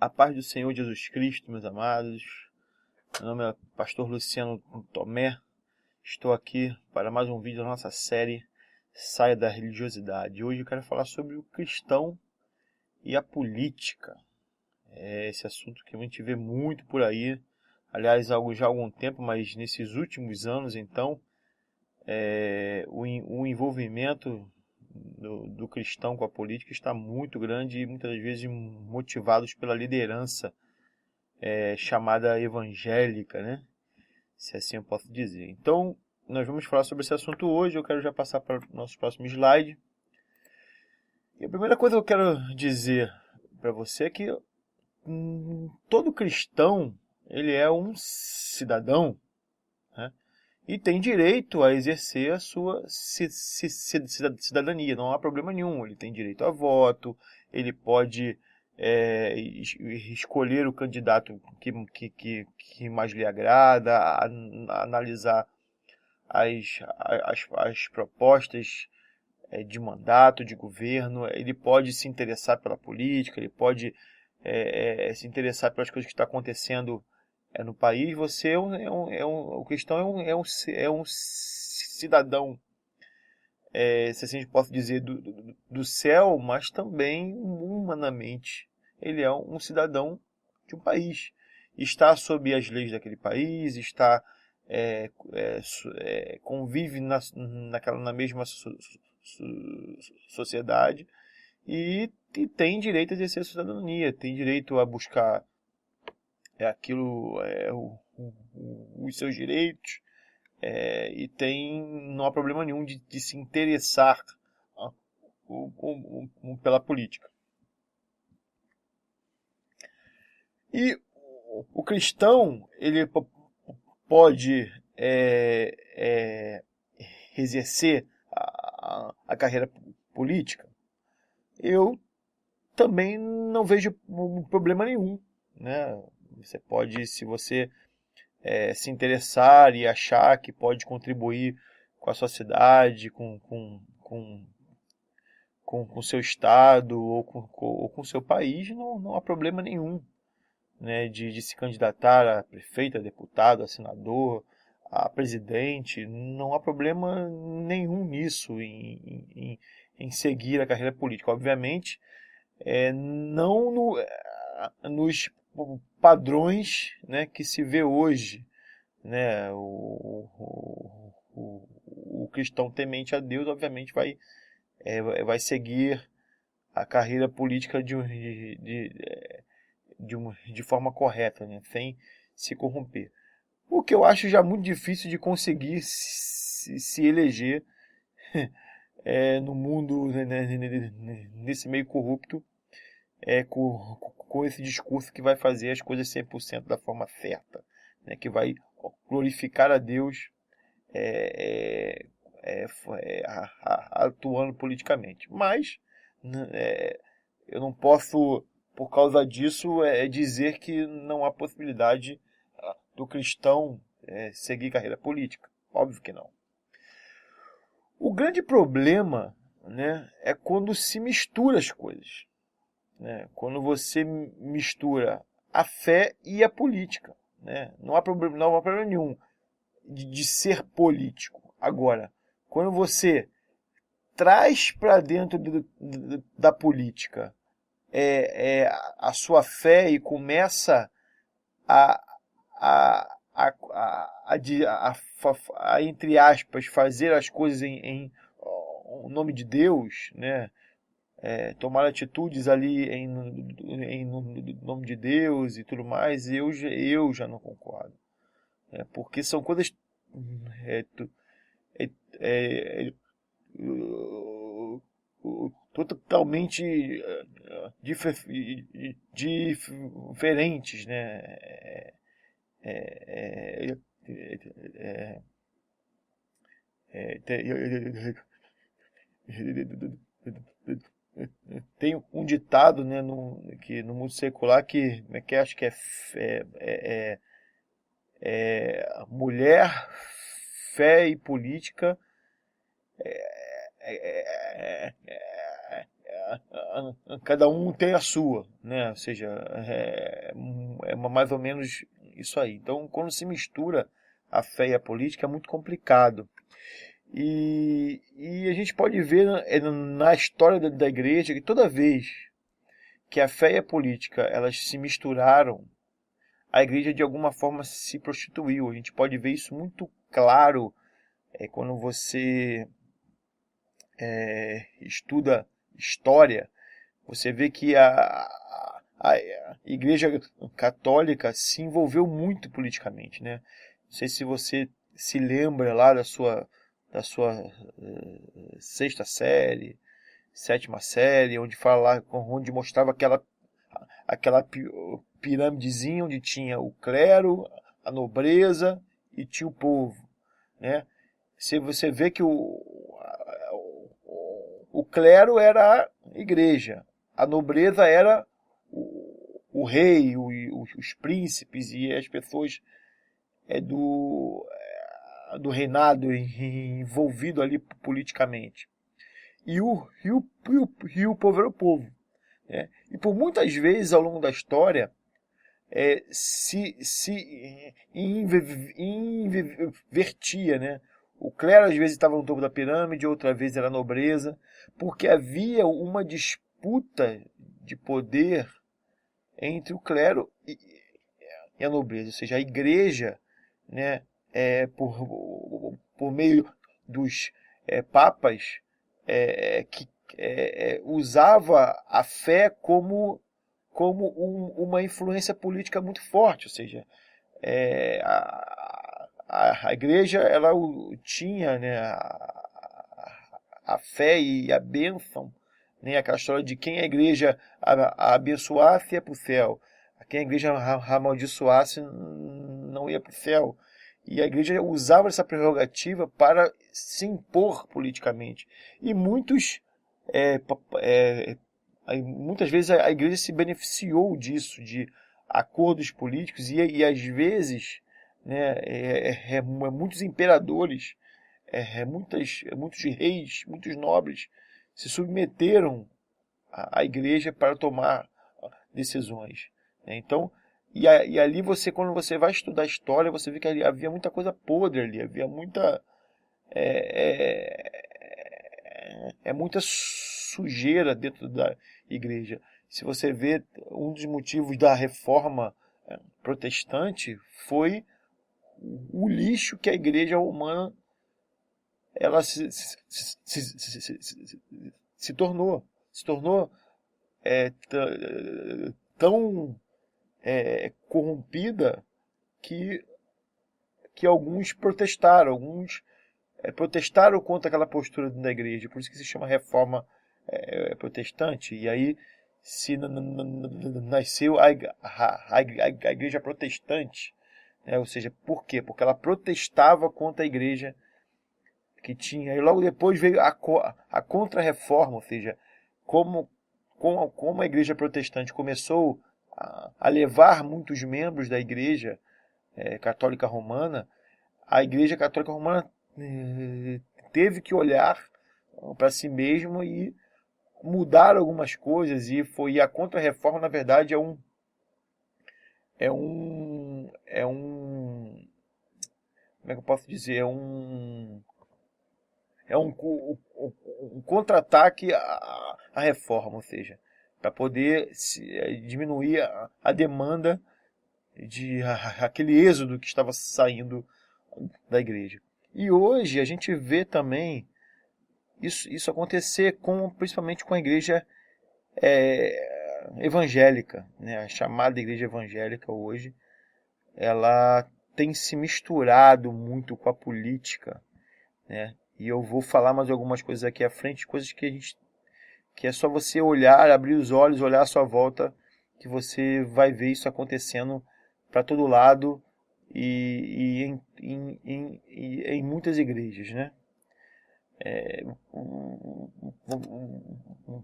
A paz do Senhor Jesus Cristo, meus amados. Meu nome é Pastor Luciano Tomé. Estou aqui para mais um vídeo da nossa série Saia da Religiosidade. Hoje eu quero falar sobre o cristão e a política. É esse assunto que a gente vê muito por aí. Aliás, já há algum tempo, mas nesses últimos anos, então, o envolvimento do cristão com a política está muito grande e muitas vezes motivados pela liderança chamada evangélica, né? Se assim eu posso dizer. Então, nós vamos falar sobre esse assunto hoje. Eu quero já passar para o nosso próximo slide. E a primeira coisa que eu quero dizer para você é que todo cristão, ele é um cidadão, né? E tem direito a exercer a sua cidadania. Não há problema nenhum. Ele tem direito a voto, ele pode escolher o candidato que mais lhe agrada, analisar as propostas de mandato, de governo. Ele pode se interessar pela política, ele pode se interessar pelas coisas que estão acontecendo no país. Você o cristão é um cidadão, se assim a gente pode dizer, do céu, mas também humanamente. Ele é um cidadão de um país. Está sob as leis daquele país, está convive na mesma sociedade e tem direito a exercer a cidadania, tem direito a buscar os seus direitos, e não há problema nenhum de se interessar pela política. E o cristão, ele pode exercer a carreira política. Eu também não vejo problema nenhum, né? Você pode, se você se interessar e achar que pode contribuir com a sociedade, com o seu estado ou com o seu país, não há problema nenhum, né, de se candidatar a prefeito, a deputado, a senador, a presidente. Não há problema nenhum nisso, em seguir a carreira política. Obviamente, não nos padrões, né, que se vê hoje, né? O cristão temente a Deus, obviamente, vai seguir a carreira política de forma correta, né? Sem se corromper. O que eu acho já muito difícil de conseguir se eleger no mundo, né, nesse meio corrupto, com esse discurso que vai fazer as coisas 100% da forma certa, né? Que vai glorificar a Deus atuando politicamente. Mas eu não posso, por causa disso, dizer que não há possibilidade do cristão seguir carreira política. Óbvio que não. O grande problema, né, é quando se mistura as coisas, né? Quando você mistura a fé e a política, né? Não há problema nenhum de ser político. Agora, quando você traz para dentro da política a sua fé e começa a, a, a, entre aspas, fazer as coisas em nome de Deus, né? Tomar atitudes ali em nome de Deus e tudo mais, eu já não concordo. Porque são coisas totalmente diferentes, né? Tem um ditado, né, no mundo secular que acho que mulher, fé e política cada um tem a sua, né? Ou seja, mais ou menos isso aí. Então, quando se mistura a fé e a política, é muito complicado. E a gente pode ver na história da igreja que toda vez que a fé e a política elas se misturaram, a igreja de alguma forma se prostituiu. A gente pode ver isso muito claro quando você estuda história. Você vê que a igreja católica se envolveu muito politicamente, né? Não sei se você se lembra lá da sua sexta série, sétima série, onde fala, onde mostrava aquela pirâmidezinha onde tinha o clero, a nobreza e tinha o povo, né? Se você vê que o clero era a igreja, a nobreza era o rei, os príncipes e as pessoas do reinado envolvido ali politicamente. E o povo era o povo. Né? E por muitas vezes ao longo da história se invertia, né? O clero às vezes estava no topo da pirâmide, outra vez era a nobreza, porque havia uma disputa de poder entre o clero e a nobreza, ou seja, a igreja, né, por meio dos papas, que usava a fé como uma influência política muito forte, ou seja, a igreja ela tinha, né, a fé e a bênção, né, aquela história de quem a igreja abençoasse ia para o céu, quem a igreja amaldiçoasse não ia para o céu. E a igreja usava essa prerrogativa para se impor politicamente. E muitas vezes a igreja se beneficiou disso, de acordos políticos, e às vezes, né, muitos imperadores, muitos reis, muitos nobres se submeteram à igreja para tomar decisões. Né? Então, e ali quando você vai estudar a história, você vê que ali havia muita coisa podre ali, havia muita sujeira dentro da igreja. Se você vê, um dos motivos da reforma protestante foi o lixo que a igreja romana ela se tornou. Se tornou tão corrompida que alguns protestaram contra aquela postura da igreja, por isso que se chama reforma protestante. E aí se nasceu a igreja protestante, né? Ou seja, por quê? Porque ela protestava contra a igreja que tinha. E logo depois veio a contra-reforma, ou seja, como a igreja protestante começou a levar muitos membros da igreja católica romana, a igreja católica romana teve que olhar para si mesma e mudar algumas coisas, e a contra-reforma, na verdade, como é que eu posso dizer? Um contra-ataque à reforma, ou seja, para poder diminuir a demanda de aquele êxodo que estava saindo da igreja. E hoje a gente vê também isso acontecer principalmente com a igreja evangélica, né? A chamada igreja evangélica hoje, ela tem se misturado muito com a política, né? E eu vou falar mais algumas coisas aqui à frente, coisas que é só você olhar, abrir os olhos, olhar à sua volta, que você vai ver isso acontecendo para todo lado e em muitas igrejas, né?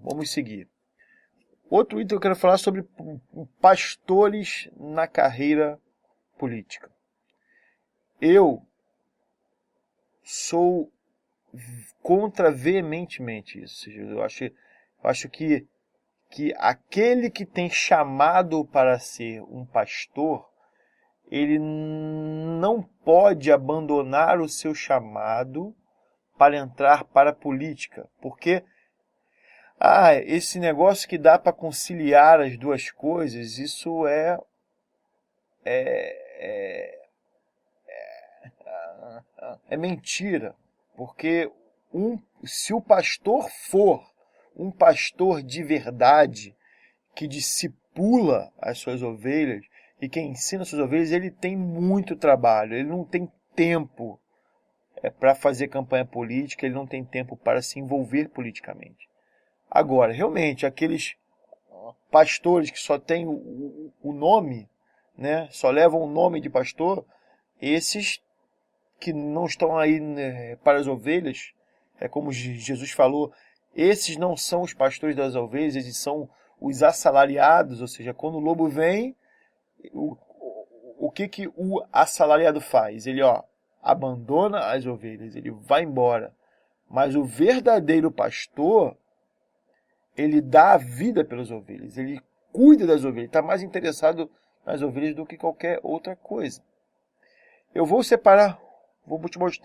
Vamos seguir. Outro item que eu quero falar sobre pastores na carreira política. Eu sou contra veementemente isso. Eu acho Eu acho que aquele que tem chamado para ser um pastor, ele não pode abandonar o seu chamado para entrar para a política, porque esse negócio que dá para conciliar as duas coisas, isso é mentira, porque se o pastor for um pastor de verdade, que discipula as suas ovelhas e que ensina as suas ovelhas, ele tem muito trabalho, ele não tem tempo para fazer campanha política, ele não tem tempo para se envolver politicamente. Agora, realmente, aqueles pastores que só têm o nome, né, só levam o nome de pastor, esses que não estão aí, né, para as ovelhas, como Jesus falou, esses não são os pastores das ovelhas, eles são os assalariados, ou seja, quando o lobo vem, o que o assalariado faz? Ele abandona as ovelhas, ele vai embora. Mas o verdadeiro pastor, ele dá a vida pelas ovelhas, ele cuida das ovelhas, está mais interessado nas ovelhas do que qualquer outra coisa. Eu vou te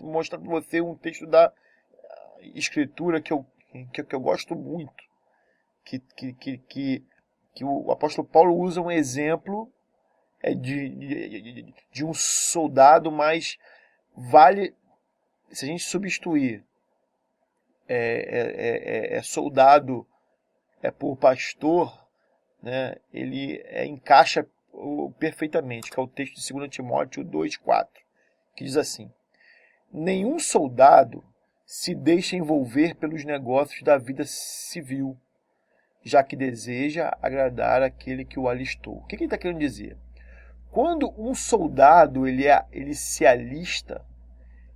mostrar para você um texto da Escritura que eu gosto muito, que o apóstolo Paulo usa um exemplo de um soldado, mas vale, se a gente substituir soldado por pastor, né, ele encaixa perfeitamente, que é o texto de 2 Timóteo 2,4, que diz assim: nenhum soldado se deixa envolver pelos negócios da vida civil, já que deseja agradar aquele que o alistou. O que ele está querendo dizer? Quando um soldado ele se alista,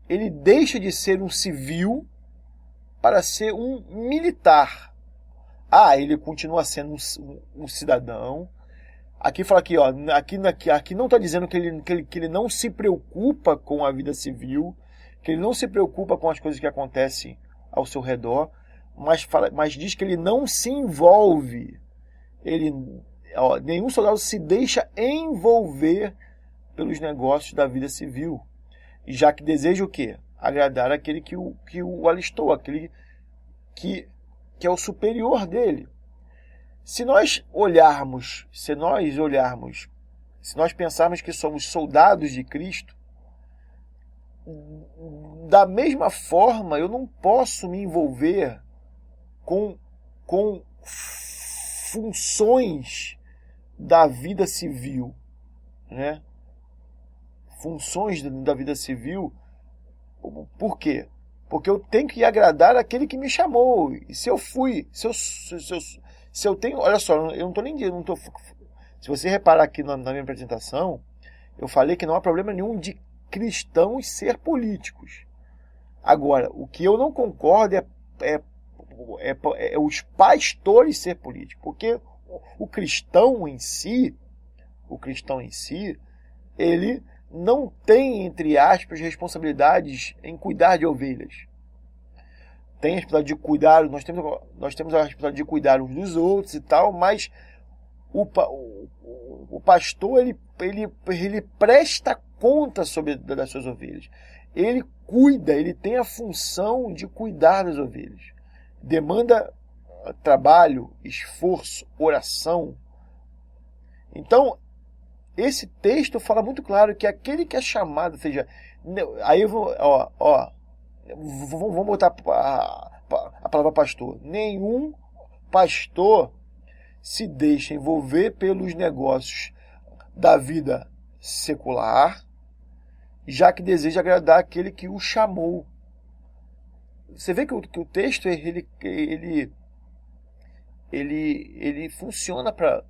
ele deixa de ser um civil para ser um militar. Ele continua sendo um cidadão. Aqui fala aqui não está dizendo que ele não se preocupa com a vida civil, que ele não se preocupa com as coisas que acontecem ao seu redor, mas diz que ele não se envolve. Nenhum soldado se deixa envolver pelos negócios da vida civil, já que deseja o quê? Agradar aquele que o alistou, aquele que é o superior dele. Se nós pensarmos que somos soldados de Cristo, da mesma forma eu não posso me envolver com funções da vida civil, né? Funções da vida civil. Por quê? Porque eu tenho que agradar aquele que me chamou. E se eu tenho, olha só, eu não estou. Se você reparar aqui na minha apresentação, eu falei que não há problema nenhum de cristãos ser políticos. Agora, o que eu não concordo é os pastores ser políticos, porque o cristão em si, ele não tem, entre aspas, responsabilidades em cuidar de ovelhas. Tem a responsabilidade de cuidar, nós temos a responsabilidade de cuidar uns dos outros e tal, mas o pastor, ele presta conta das suas ovelhas. Ele cuida, ele tem a função de cuidar das ovelhas. Demanda trabalho, esforço, oração. Então, esse texto fala muito claro que aquele que é chamado, ou seja, aí eu vou, vamos botar a palavra pastor. Nenhum pastor se deixa envolver pelos negócios da vida secular, já que deseja agradar aquele que o chamou. Você vê que o texto ele funciona para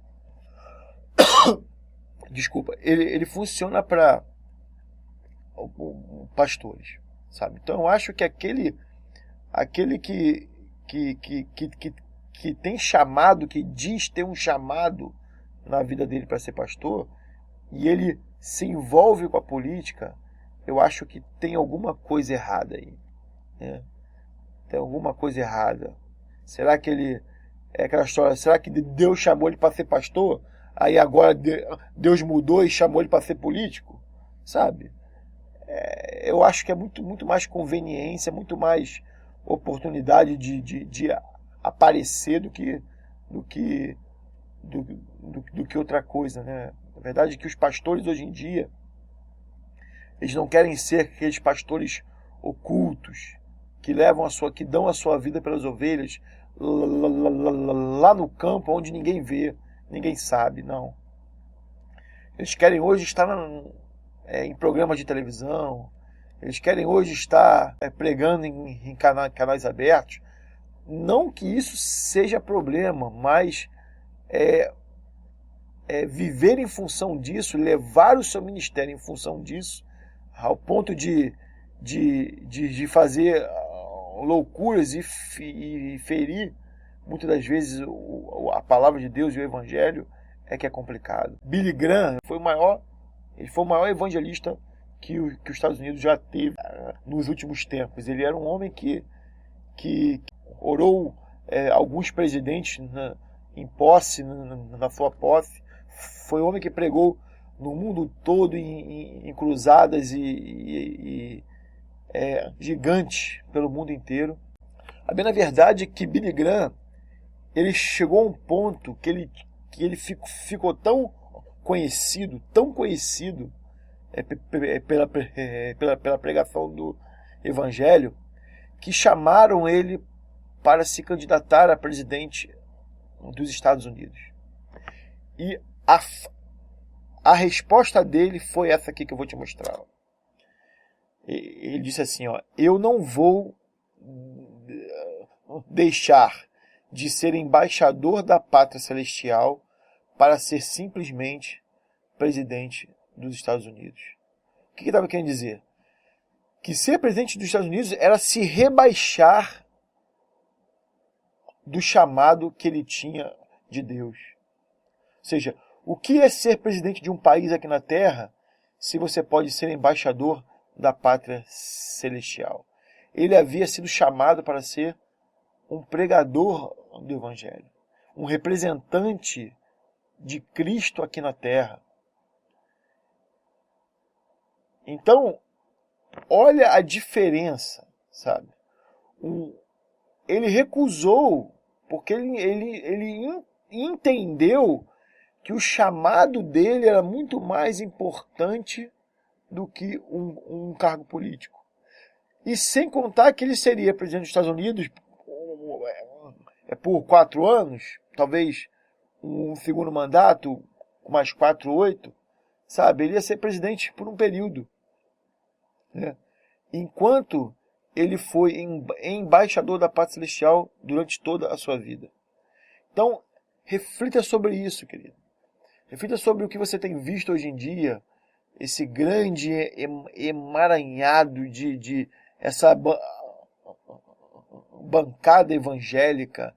ele funciona para pastores, sabe? Então eu acho que aquele que tem chamado, que diz ter um chamado na vida dele para ser pastor, e ele se envolve com a política, eu acho que tem alguma coisa errada aí, né? Tem alguma coisa errada. Será que É aquela história, será que Deus chamou ele para ser pastor? Aí agora Deus mudou e chamou ele para ser político? Sabe? Eu acho que é muito mais conveniência, muito mais oportunidade de aparecer do que, do que outra coisa, né? Na verdade é que os pastores hoje em dia, eles não querem ser aqueles pastores ocultos, que dão a sua vida pelas ovelhas, lá no campo, onde ninguém vê, ninguém sabe, não. Eles querem hoje estar em programas de televisão, eles querem hoje estar pregando em canais abertos. Não que isso seja problema, mas viver em função disso, levar o seu ministério em função disso, ao ponto de fazer loucuras e ferir, muitas das vezes, a palavra de Deus e o Evangelho, que é complicado. Billy Graham foi o maior evangelista que os Estados Unidos já teve nos últimos tempos. Ele era um homem que orou alguns presidentes em posse, na sua posse. Foi um homem que pregou no mundo todo em cruzadas gigantes pelo mundo inteiro. A bem na verdade é que Billy Graham, ele chegou a um ponto que ele ficou tão conhecido pela pregação do Evangelho, que chamaram ele para se candidatar a presidente dos Estados Unidos. E a resposta dele foi essa aqui que eu vou te mostrar. Ele disse assim, eu não vou deixar de ser embaixador da pátria celestial para ser simplesmente presidente dos Estados Unidos. O que ele estava querendo dizer? Que ser presidente dos Estados Unidos era se rebaixar do chamado que ele tinha de Deus. Ou seja, o que é ser presidente de um país aqui na Terra se você pode ser embaixador da pátria celestial? Ele havia sido chamado para ser um pregador do Evangelho, um representante de Cristo aqui na Terra. Então, olha a diferença, sabe? Ele recusou, porque ele entendeu que o chamado dele era muito mais importante do que um cargo político. E sem contar que ele seria presidente dos Estados Unidos por 4 anos, talvez um segundo mandato, mais 4, 8, sabe? Ele ia ser presidente por um período, né? Enquanto ele foi embaixador da pátria celestial durante toda a sua vida. Então, reflita sobre isso, querido. Reflita sobre o que você tem visto hoje em dia, esse grande emaranhado de essa bancada evangélica,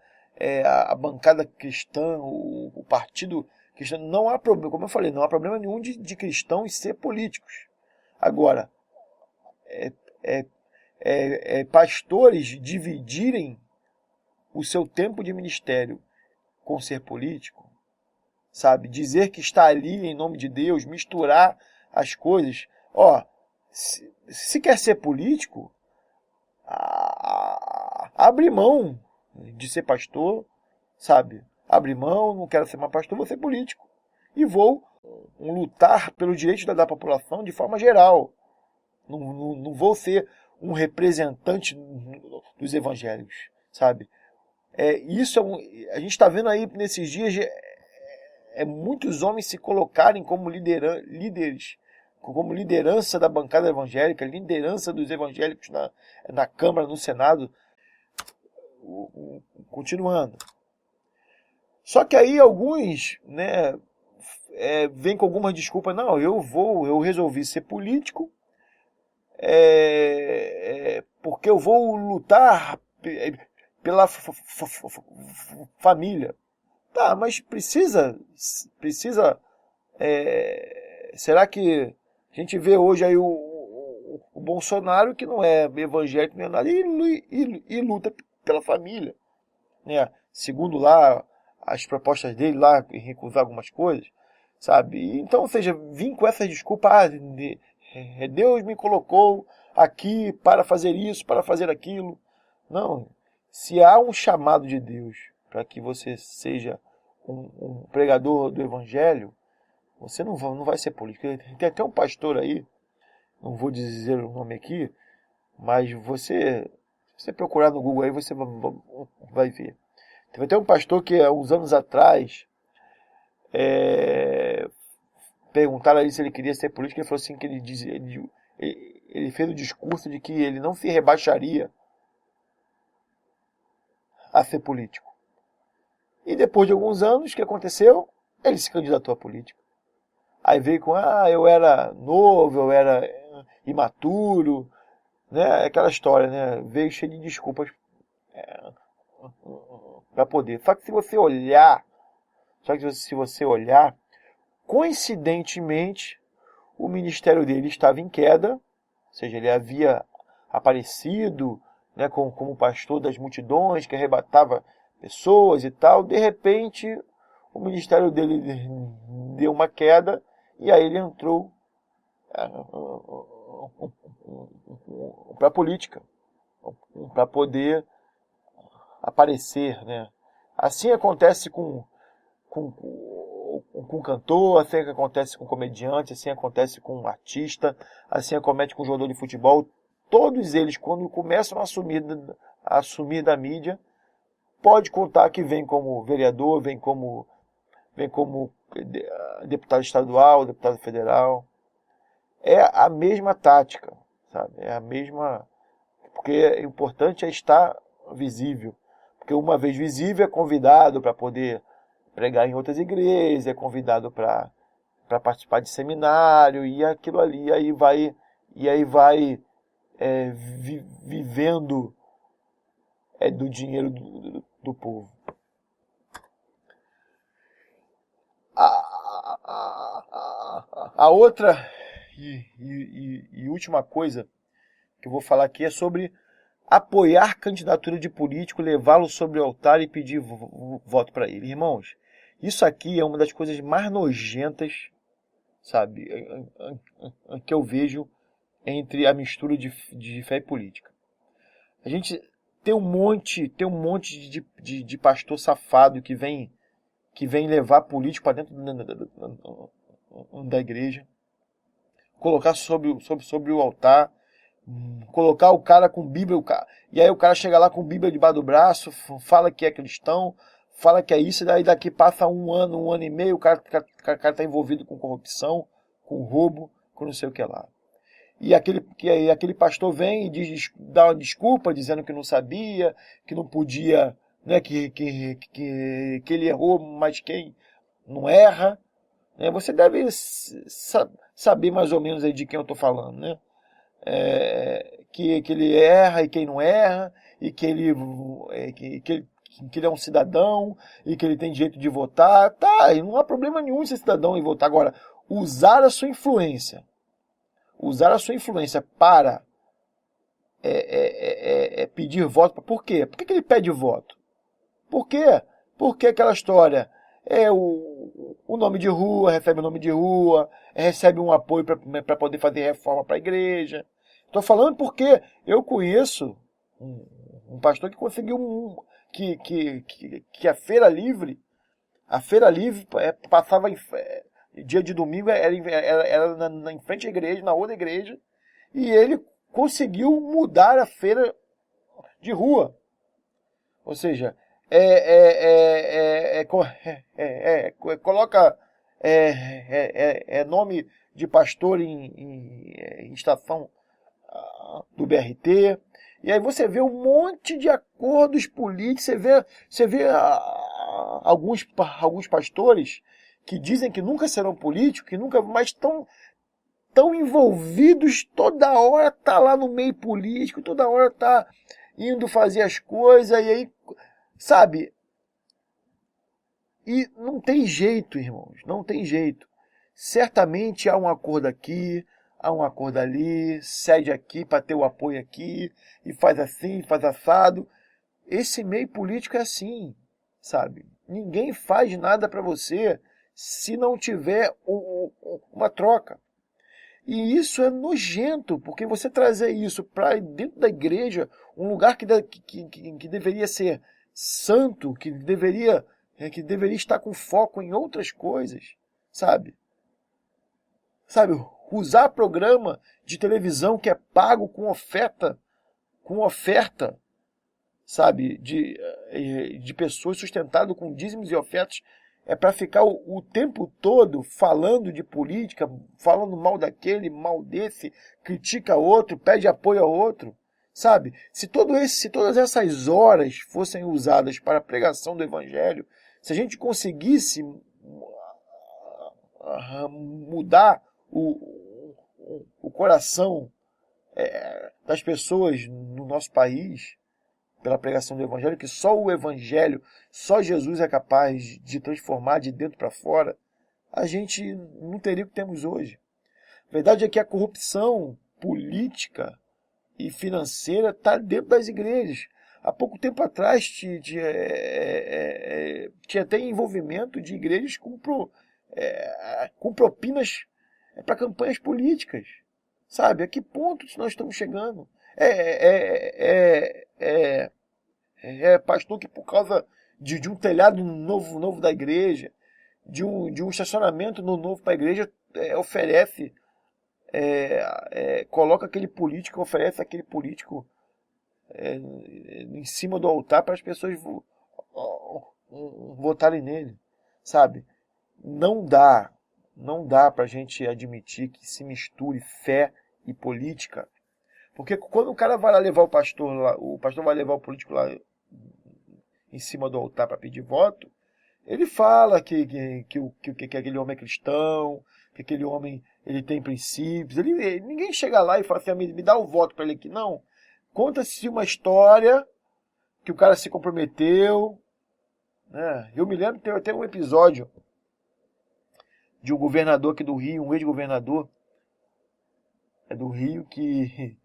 a bancada cristã, o partido cristão. Não há problema, como eu falei, não há problema nenhum de cristãos ser políticos. Agora, pastores dividirem o seu tempo de ministério com ser político, sabe? Dizer que está ali em nome de Deus, misturar as coisas. Se quer ser político, abre mão de ser pastor, sabe? Abre mão, não quero ser mais pastor, vou ser político. E vou lutar pelo direito da população de forma geral. Não vou ser um representante dos evangélicos, sabe? A gente está vendo aí nesses dias muitos homens se colocarem como líderes, como liderança da bancada evangélica, liderança dos evangélicos na Câmara, no Senado. Continuando. Só que aí alguns, né, vêm com algumas desculpas. Não, eu resolvi ser político porque eu vou lutar pela família. Tá, mas precisa será que a gente vê hoje aí o Bolsonaro, que não é evangélico nem nada, e luta pela família, né? segundo lá as propostas dele lá, em recusar algumas coisas, sabe? Então, ou seja, vim com essa desculpa, Deus me colocou aqui para fazer isso, para fazer aquilo. Não, se há um chamado de Deus para que você seja um pregador do evangelho, você não vai ser político. Tem até um pastor aí, não vou dizer o nome aqui, mas se você procurar no Google aí, você vai ver. Teve até um pastor que, há uns anos atrás, perguntaram a ele se ele queria ser político. Ele falou assim, que ele fez o discurso de que ele não se rebaixaria a ser político. E depois de alguns anos, o que aconteceu? Ele se candidatou a político. Aí veio com, eu era novo, eu era imaturo, né? Aquela história, né? Veio cheio de desculpas para poder. Só que se você olhar, coincidentemente, o ministério dele estava em queda, ou seja, ele havia aparecido, né, como pastor das multidões, que arrebatava pessoas e tal. De repente, o ministério dele deu uma queda, e aí ele entrou para a política, para poder aparecer, né? Assim acontece com cantor, assim acontece com comediante, assim acontece com artista, assim acontece com jogador de futebol. Todos eles, quando começam a assumir da mídia, pode contar que vem como vereador, vem como deputado estadual, deputado federal. É a mesma tática, sabe? É a mesma, porque o importante é estar visível. Porque uma vez visível é convidado para poder pregar em outras igrejas, é convidado para participar de seminário, e aquilo ali, aí vai vivendo do dinheiro do povo. A outra e última coisa que eu vou falar aqui é sobre apoiar candidatura de político, levá-lo sobre o altar e pedir voto para ele. Irmãos, isso aqui é uma das coisas mais nojentas, sabe, que eu vejo entre a mistura de fé e política. A gente tem um monte de pastor safado que vem levar político para dentro da igreja, colocar sobre o altar, colocar o cara com Bíblia, e aí o cara chega lá com Bíblia debaixo do braço, fala que é cristão, fala que é isso, e daí daqui passa um ano e meio, o cara está envolvido com corrupção, com roubo, com não sei o que lá. E aquele pastor vem e dá uma desculpa, dizendo que não sabia, que não podia, né, que ele errou, mas quem não erra, né? Você deve saber mais ou menos aí de quem eu estou falando, né? Que ele erra e quem não erra, e que ele é um cidadão, e que ele tem direito de votar. Tá, e não há problema nenhum ser cidadão e votar. Agora, usar a sua influência para pedir voto. Por quê? Por que ele pede voto? Por quê? Porque aquela história é o nome de rua, recebe o nome de rua, recebe um apoio para poder fazer reforma para a igreja. Estou falando porque eu conheço um pastor que conseguiu que a Feira Livre passava dia de domingo, era em frente à igreja, na outra igreja, e ele conseguiu mudar a feira de rua. Ou seja, coloca nome de pastor em estação do BRT, e aí você vê um monte de acordos políticos, você vê alguns pastores que dizem que nunca serão políticos, que nunca mais estão envolvidos, toda hora tá lá no meio político, toda hora tá indo fazer as coisas, e aí, sabe? E não tem jeito, irmãos, não tem jeito. Certamente há um acordo aqui, há um acordo ali, cede aqui para ter o apoio aqui, e faz assim, faz assado. Esse meio político é assim. sabe? Ninguém faz nada para você se não tiver uma troca. E isso é nojento, porque você trazer isso para dentro da igreja, um lugar que deveria ser santo, que deveria estar com foco em outras coisas, sabe? Sabe, usar programa de televisão que é pago com oferta, sabe, de pessoas sustentado com dízimos e ofertas, é para ficar o tempo todo falando de política, falando mal daquele, mal desse, critica outro, pede apoio a outro, sabe? Se todas essas horas fossem usadas para a pregação do evangelho, se a gente conseguisse mudar o coração das pessoas no nosso país, pela pregação do Evangelho, que só o Evangelho, só Jesus é capaz de transformar de dentro para fora, a gente não teria o que temos hoje. A verdade é que a corrupção política e financeira está dentro das igrejas. Há pouco tempo atrás tinha até envolvimento de igrejas com propinas para campanhas políticas. Sabe? A que ponto nós estamos chegando? Pastor que por causa de um telhado novo da igreja, de um estacionamento novo para a igreja, oferece, coloca aquele político, oferece aquele político em cima do altar para as pessoas votarem nele, sabe? Não dá para a gente admitir que se misture fé e política, porque quando o cara vai lá levar o pastor vai levar o político lá em cima do altar para pedir voto, ele fala que aquele homem é cristão, que aquele homem ele tem princípios. Ninguém chega lá e fala assim, me dá o voto para ele aqui. Não. Conta-se uma história que o cara se comprometeu. Né? Eu me lembro, tem até um episódio de um governador aqui do Rio, um ex-governador do Rio, que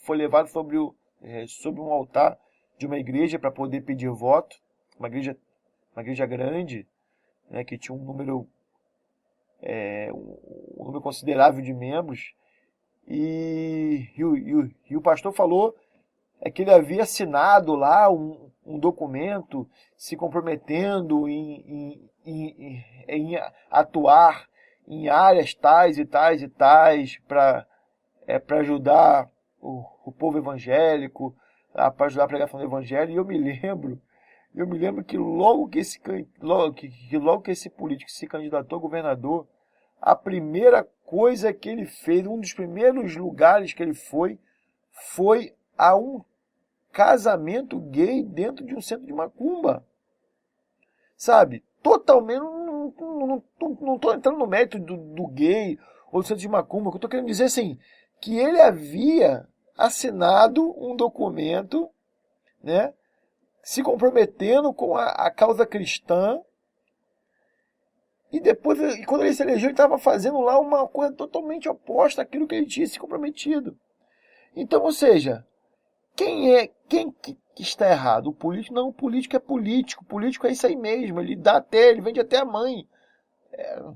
foi levado sobre um altar de uma igreja para poder pedir voto, uma igreja grande, né, que tinha um número considerável de membros, e o pastor falou que ele havia assinado lá um documento se comprometendo em atuar em áreas tais e tais e tais para ajudar o povo evangélico, para ajudar a pregação do evangelho. E eu me lembro que logo que esse político se candidatou a governador, a primeira coisa que ele fez, um dos primeiros lugares que ele foi a um casamento gay dentro de um centro de macumba. Sabe? Totalmente, não estou entrando no mérito do gay ou do centro de macumba, o que eu estou querendo dizer assim, que ele havia assinado um documento, né, se comprometendo com a causa cristã, e depois, quando ele se elegeu, ele estava fazendo lá uma coisa totalmente oposta àquilo que ele tinha se comprometido. Então, ou seja, quem que está errado? O político? Não, o político é político. O político é isso aí mesmo. Ele vende até a mãe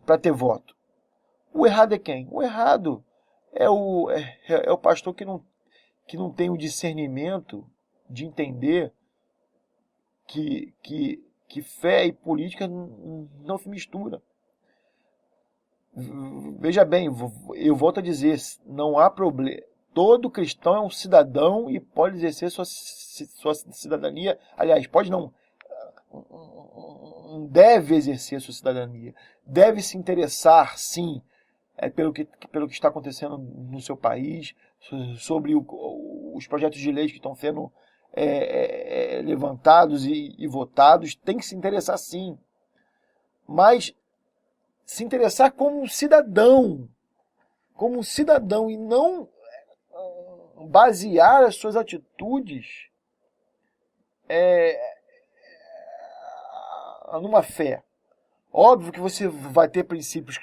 para ter voto. O errado é quem? O errado é o pastor que não tem o discernimento de entender que fé e política não se misturam. Veja bem, eu volto a dizer, não há problema. Todo cristão é um cidadão e pode exercer sua cidadania. Aliás, pode não. Deve exercer sua cidadania. Deve se interessar, sim, pelo que está acontecendo no seu país, sobre os projetos de lei que estão sendo levantados e votados. Tem que se interessar, sim. Mas se interessar como um cidadão e não basear as suas atitudes numa fé. Óbvio que você vai ter princípios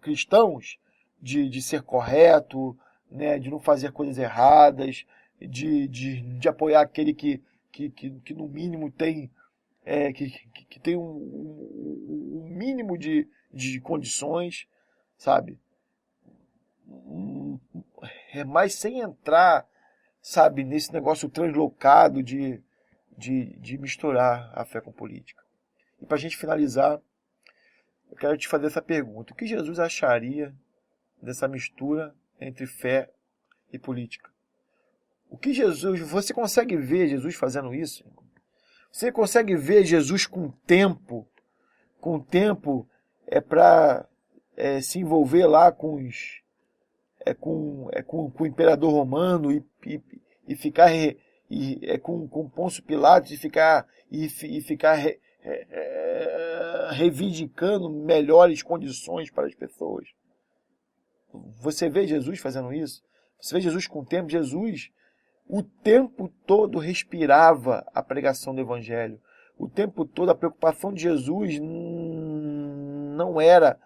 cristãos de ser correto, né, de não fazer coisas erradas, de apoiar aquele que no mínimo tem, que tem um mínimo de condições, sabe? Mas sem entrar, sabe, nesse negócio translocado de misturar a fé com política. E para a gente finalizar, eu quero te fazer essa pergunta. O que Jesus acharia dessa mistura entre fé e política? O que Jesus... Você consegue ver Jesus fazendo isso? Você consegue ver Jesus com tempo? Com tempo para se envolver lá com o imperador romano e ficar com Pôncio Pilatos e ficar reivindicando melhores condições para as pessoas. Você vê Jesus fazendo isso? Você vê Jesus com o tempo? Jesus, o tempo todo, respirava a pregação do Evangelho. O tempo todo, a preocupação de Jesus não era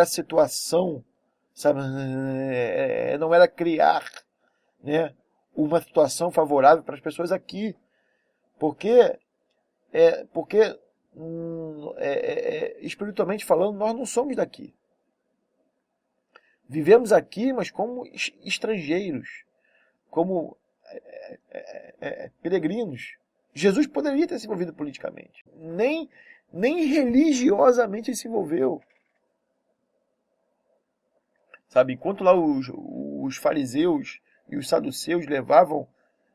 a situação, sabe? Não era criar, né, uma situação favorável para as pessoas aqui. Porque espiritualmente falando, nós não somos daqui. Vivemos aqui, mas como estrangeiros, como peregrinos. Jesus poderia ter se envolvido politicamente. Nem religiosamente ele se envolveu. Sabe, enquanto lá os fariseus e os saduceus levavam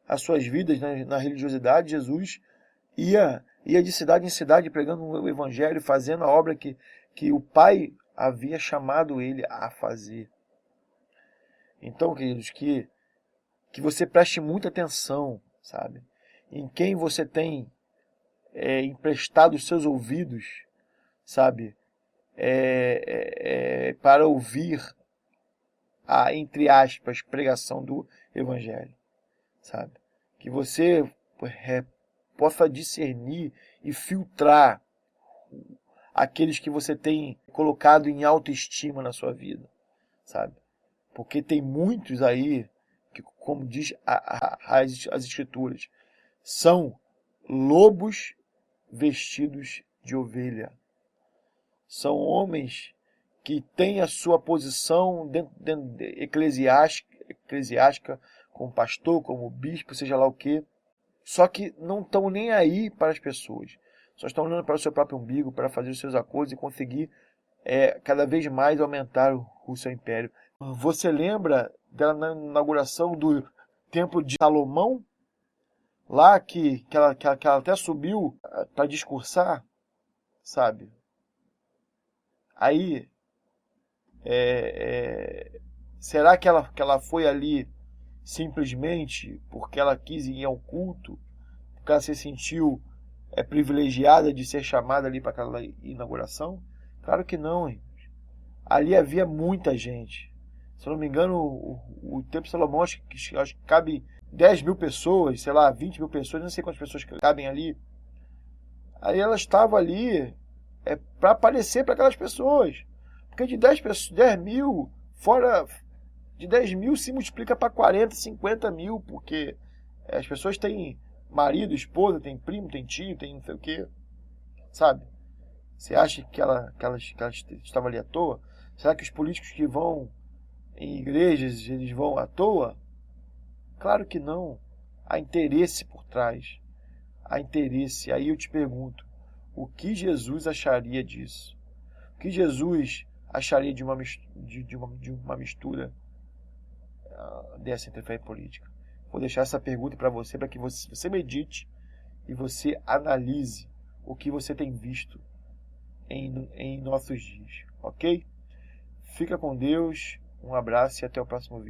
as suas vidas na religiosidade, Jesus ia de cidade em cidade pregando o evangelho, fazendo a obra que o Pai havia chamado ele a fazer. Então, queridos, que você preste muita atenção, sabe, em quem você tem emprestado os seus ouvidos, sabe, para ouvir a, entre aspas, pregação do evangelho, sabe, que você possa discernir e filtrar aqueles que você tem colocado em autoestima na sua vida, sabe? Porque tem muitos aí que, como diz as escrituras, são lobos vestidos de ovelha. São homens que têm a sua posição dentro eclesiástica, como pastor, como bispo, seja lá o quê. Só que não estão nem aí para as pessoas. Só estão olhando para o seu próprio umbigo, para fazer os seus acordos e conseguir cada vez mais aumentar o seu império. Você lembra da inauguração do Templo de Salomão? Lá que ela até subiu para discursar, sabe? Aí, será que ela foi ali simplesmente porque ela quis ir ao culto? Porque ela se sentiu privilegiada de ser chamada ali para aquela inauguração? Claro que não, hein? Ali havia muita gente. Se eu não me engano, o Templo de Salomão acho que cabe 10 mil pessoas, sei lá, 20 mil pessoas, não sei quantas pessoas cabem ali. Aí ela estava ali para aparecer para aquelas pessoas. Porque de 10 mil, fora de 10 mil se multiplica para 40, 50 mil, porque as pessoas têm marido, esposa, tem primo, tem tio, tem não sei o quê. Sabe? Você acha que ela estava ali à toa? Será que os políticos que vão em igrejas, eles vão à toa? Claro que não. Há interesse por trás. Há interesse. Aí eu te pergunto, o que Jesus acharia disso? O que Jesus acharia de uma mistura dessa entre fé e política? Vou deixar essa pergunta para que você medite e você analise o que você tem visto em nossos dias, ok? Fica com Deus, um abraço e até o próximo vídeo.